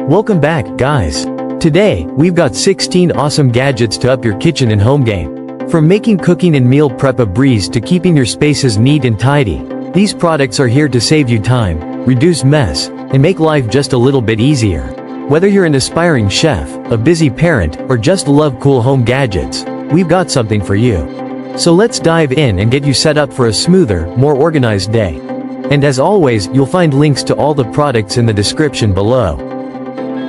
Welcome back, guys. Today, we've got 16 awesome gadgets to up your kitchen and home game. From making cooking and meal prep a breeze to keeping your spaces neat and tidy, these products are here to save you time, reduce mess, and make life just a little bit easier. Whether you're an aspiring chef, a busy parent, or just love cool home gadgets, we've got something for you. So let's dive in and get you set up for a smoother, more organized day. And as always, you'll find links to all the products in the description below.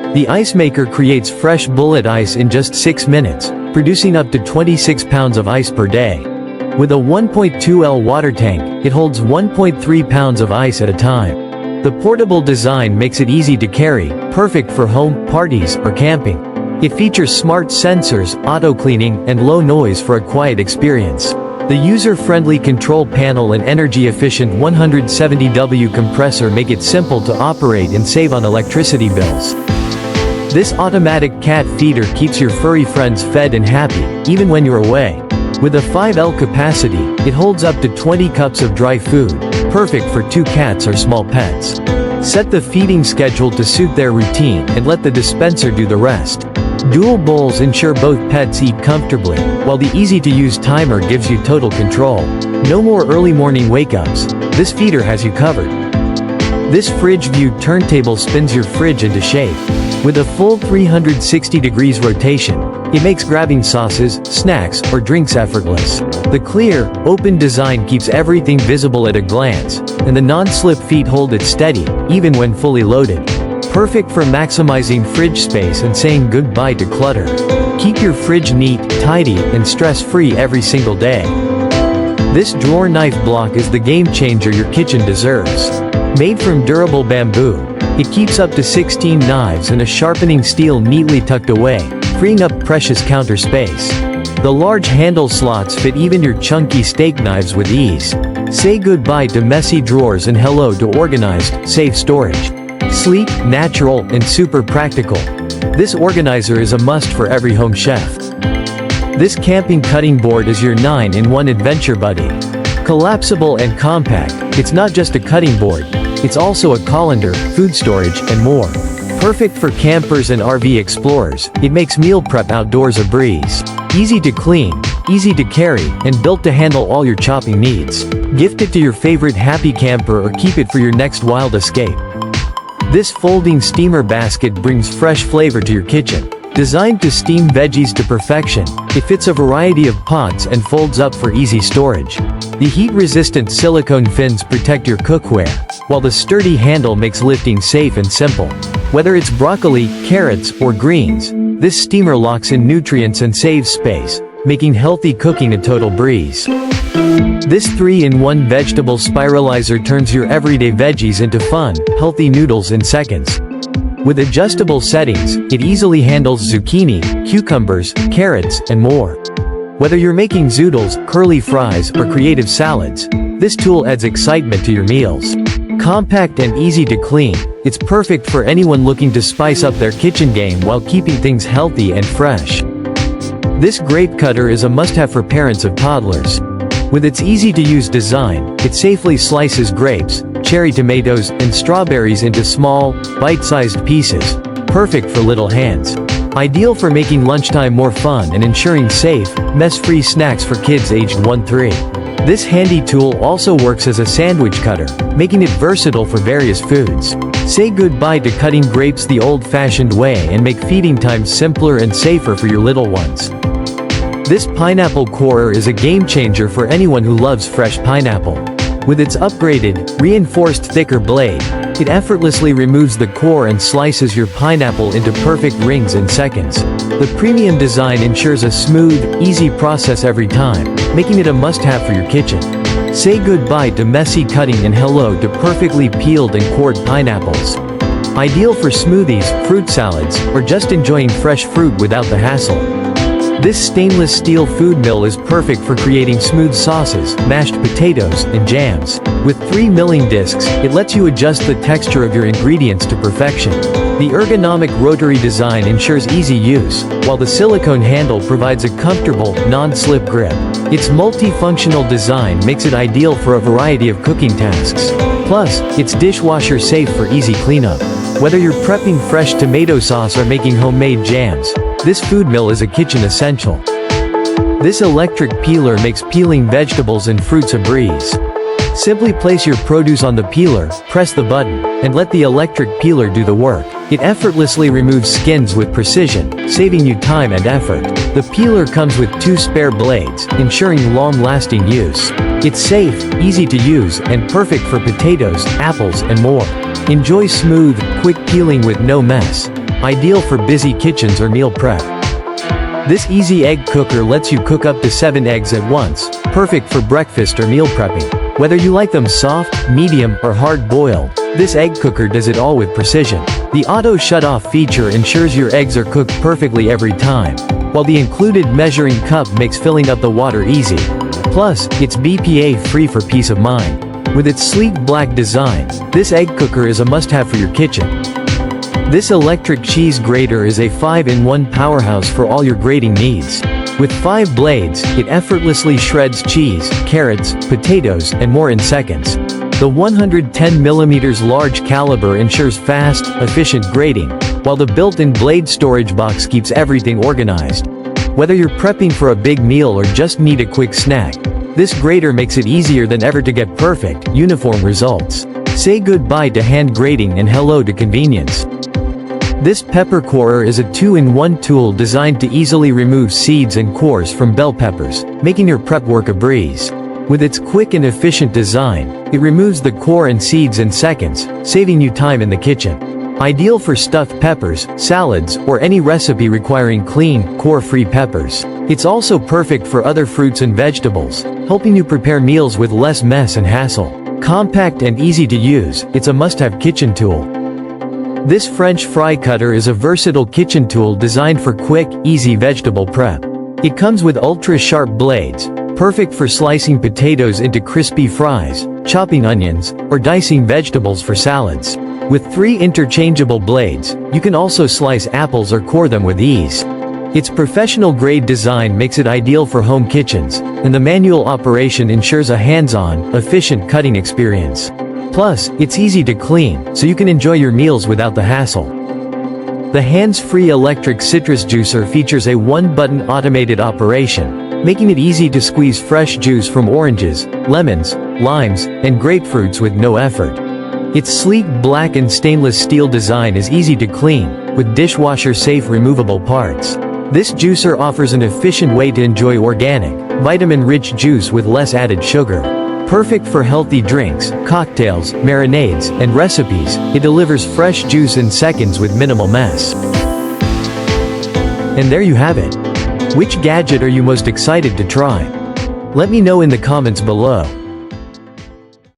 The ice maker creates fresh bullet ice in just 6 minutes, producing up to 26 pounds of ice per day. With a 1.2L water tank, it holds 1.3 pounds of ice at a time. The portable design makes it easy to carry, perfect for home, parties, or camping. It features smart sensors, auto-cleaning, and low noise for a quiet experience. The user-friendly control panel and energy-efficient 170W compressor make it simple to operate and save on electricity bills. This automatic cat feeder keeps your furry friends fed and happy, even when you're away. With a 5L capacity, it holds up to 20 cups of dry food, perfect for 2 cats or small pets. Set the feeding schedule to suit their routine and let the dispenser do the rest. Dual bowls ensure both pets eat comfortably, while the easy-to-use timer gives you total control. No more early morning wake-ups. This feeder has you covered. This fridge view turntable spins your fridge into shape. With a full 360 degrees rotation, it makes grabbing sauces, snacks, or drinks effortless. The clear, open design keeps everything visible at a glance, and the non-slip feet hold it steady, even when fully loaded. Perfect for maximizing fridge space and saying goodbye to clutter. Keep your fridge neat, tidy, and stress-free every single day. This drawer knife block is the game changer your kitchen deserves. Made from durable bamboo, it keeps up to 16 knives and a sharpening steel neatly tucked away, freeing up precious counter space. The large handle slots fit even your chunky steak knives with ease. Say goodbye to messy drawers and hello to organized, safe storage. Sleek, natural, and super practical. This organizer is a must for every home chef. This camping cutting board is your 9-in-1 adventure buddy. Collapsible and compact, it's not just a cutting board, it's also a colander, food storage, and more. Perfect for campers and RV explorers, it makes meal prep outdoors a breeze. Easy to clean, easy to carry, and built to handle all your chopping needs. Gift it to your favorite happy camper or keep it for your next wild escape. This folding steamer basket brings fresh flavor to your kitchen. Designed to steam veggies to perfection, it fits a variety of pots and folds up for easy storage. The heat-resistant silicone fins protect your cookware, while the sturdy handle makes lifting safe and simple. Whether it's broccoli, carrots, or greens, this steamer locks in nutrients and saves space, making healthy cooking a total breeze. This 3-in-1 vegetable spiralizer turns your everyday veggies into fun, healthy noodles in seconds. With adjustable settings, it easily handles zucchini, cucumbers, carrots, and more. Whether you're making zoodles, curly fries, or creative salads, this tool adds excitement to your meals. Compact and easy to clean, it's perfect for anyone looking to spice up their kitchen game while keeping things healthy and fresh. This grape cutter is a must-have for parents of toddlers. With its easy-to-use design, it safely slices grapes, cherry tomatoes, and strawberries into small, bite-sized pieces, perfect for little hands. Ideal for making lunchtime more fun and ensuring safe, mess-free snacks for kids aged 1-3. This handy tool also works as a sandwich cutter, making it versatile for various foods. Say goodbye to cutting grapes the old-fashioned way and make feeding times simpler and safer for your little ones. This pineapple corer is a game-changer for anyone who loves fresh pineapple. With its upgraded, reinforced thicker blade, it effortlessly removes the core and slices your pineapple into perfect rings in seconds. The premium design ensures a smooth, easy process every time, making it a must-have for your kitchen. Say goodbye to messy cutting and hello to perfectly peeled and cored pineapples. Ideal for smoothies, fruit salads, or just enjoying fresh fruit without the hassle. This stainless steel food mill is perfect for creating smooth sauces, mashed potatoes, and jams. With 3 milling discs, it lets you adjust the texture of your ingredients to perfection. The ergonomic rotary design ensures easy use, while the silicone handle provides a comfortable, non-slip grip. Its multifunctional design makes it ideal for a variety of cooking tasks. Plus, it's dishwasher safe for easy cleanup. Whether you're prepping fresh tomato sauce or making homemade jams, this food mill is a kitchen essential. This electric peeler makes peeling vegetables and fruits a breeze. Simply place your produce on the peeler, press the button, and let the electric peeler do the work. It effortlessly removes skins with precision, saving you time and effort. The peeler comes with 2 spare blades, ensuring long-lasting use. It's safe, easy to use, and perfect for potatoes, apples, and more. Enjoy smooth, quick peeling with no mess. Ideal for busy kitchens or meal prep. This easy egg cooker lets you cook up to 7 eggs at once, perfect for breakfast or meal prepping. Whether you like them soft, medium, or hard-boiled, this egg cooker does it all with precision. The auto shut-off feature ensures your eggs are cooked perfectly every time, while the included measuring cup makes filling up the water easy. Plus, it's BPA-free for peace of mind. With its sleek black design, this egg cooker is a must-have for your kitchen. This electric cheese grater is a 5-in-1 powerhouse for all your grating needs. With 5 blades, it effortlessly shreds cheese, carrots, potatoes, and more in seconds. The 110mm large caliber ensures fast, efficient grating, while the built-in blade storage box keeps everything organized. Whether you're prepping for a big meal or just need a quick snack, this grater makes it easier than ever to get perfect, uniform results. Say goodbye to hand grating and hello to convenience. This pepper corer is a 2-in-1 tool designed to easily remove seeds and cores from bell peppers, making your prep work a breeze. With its quick and efficient design, it removes the core and seeds in seconds, saving you time in the kitchen. Ideal for stuffed peppers, salads, or any recipe requiring clean, core-free peppers. It's also perfect for other fruits and vegetables, helping you prepare meals with less mess and hassle. Compact and easy to use, it's a must-have kitchen tool. This French fry cutter is a versatile kitchen tool designed for quick, easy vegetable prep. It comes with ultra-sharp blades, perfect for slicing potatoes into crispy fries, chopping onions, or dicing vegetables for salads. With 3 interchangeable blades, you can also slice apples or core them with ease. Its professional-grade design makes it ideal for home kitchens, and the manual operation ensures a hands-on, efficient cutting experience. Plus, it's easy to clean, so you can enjoy your meals without the hassle. The hands-free electric citrus juicer features a 1-button automated operation, making it easy to squeeze fresh juice from oranges, lemons, limes, and grapefruits with no effort. Its sleek black and stainless steel design is easy to clean, with dishwasher-safe removable parts. This juicer offers an efficient way to enjoy organic, vitamin-rich juice with less added sugar. Perfect for healthy drinks, cocktails, marinades, and recipes, it delivers fresh juice in seconds with minimal mess. And there you have it. Which gadget are you most excited to try? Let me know in the comments below.